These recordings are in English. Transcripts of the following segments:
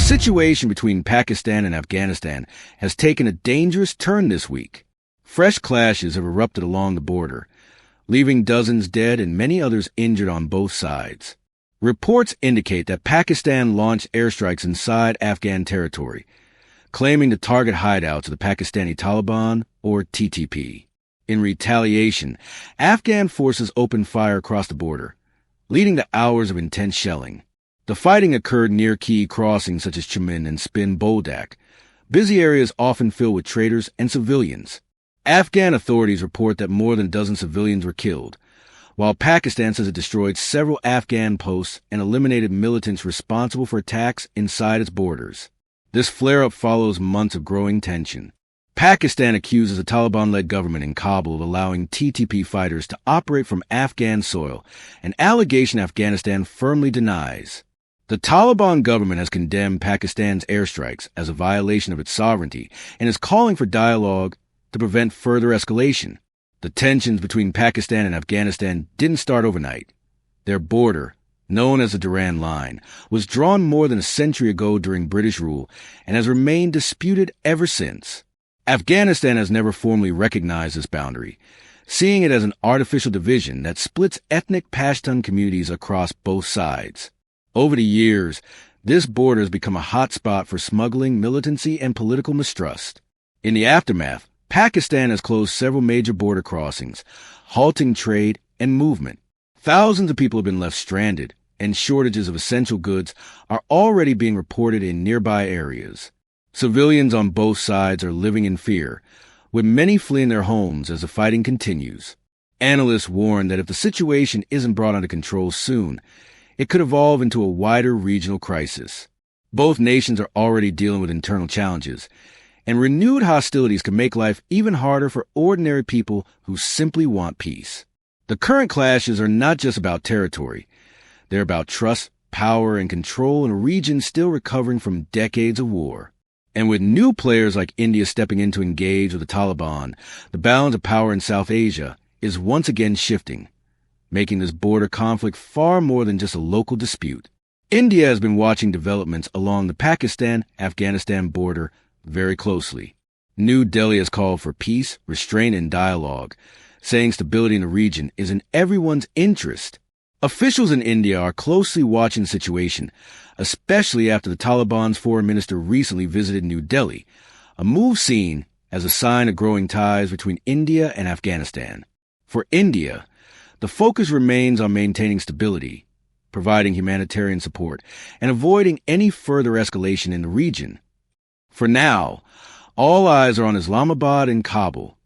situation between Pakistan and Afghanistan has taken a dangerous turn this week. Fresh clashes have erupted along the border, leaving dozens dead and many others injured on both sides. Reports indicate that Pakistan launched airstrikes inside Afghan territory, claiming to target hideouts of the Pakistani Taliban, or TTP. In retaliation, Afghan forces opened fire across the border, leading to hours of intense shelling. The fighting occurred near key crossings such as Chamin and Spin Boldak, busy areas often filled with traders and civilians. Afghan authorities report that more than a dozen civilians were killed, while Pakistan says it destroyed several Afghan posts and eliminated militants responsible for attacks inside its borders. This flare-up follows months of growing tension. Pakistan accuses the Taliban-led government in Kabul of allowing TTP fighters to operate from Afghan soil, an allegation Afghanistan firmly denies. The Taliban government has condemned Pakistan's airstrikes as a violation of its sovereignty and is calling for dialogue to prevent further escalation. The tensions between Pakistan and Afghanistan didn't start overnight. Their border, known as the Durand Line, was drawn more than a century ago during British rule and has remained disputed ever since. Afghanistan has never formally recognized this boundary, seeing it as an artificial division that splits ethnic Pashtun communities across both sides. Over the years, this border has become a hotspot for smuggling, militancy, and political mistrust. In the aftermath, Pakistan has closed several major border crossings, halting trade and movement. Thousands of people have been left stranded, and shortages of essential goods are already being reported in nearby areas. Civilians on both sides are living in fear, with many fleeing their homes as the fighting continues. Analysts warn that if the situation isn't brought under control soon, it could evolve into a wider regional crisis. Both nations are already dealing with internal challenges, and renewed hostilities can make life even harder for ordinary people who simply want peace. The current clashes are not just about territory. They're about trust, power, and control in a region still recovering from decades of war. And with new players like India stepping in to engage with the Taliban, the balance of power in South Asia is once again shifting, making this border conflict far more than just a local dispute. India has been watching developments along the Pakistan-Afghanistan border very closely. New Delhi has called for peace, restraint, and dialogue, saying stability in the region is in everyone's interest. Officials in India are closely watching the situation, especially after the Taliban's foreign minister recently visited New Delhi, a move seen as a sign of growing ties between India and Afghanistan. For India, the focus remains on maintaining stability, providing humanitarian support, and avoiding any further escalation in the region. For now, all eyes are on Islamabad and Kabul.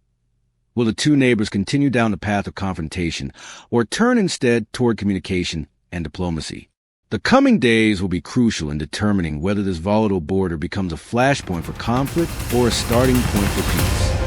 Will the two neighbors continue down the path of confrontation or turn instead toward communication and diplomacy? The coming days will be crucial in determining whether this volatile border becomes a flashpoint for conflict or a starting point for peace.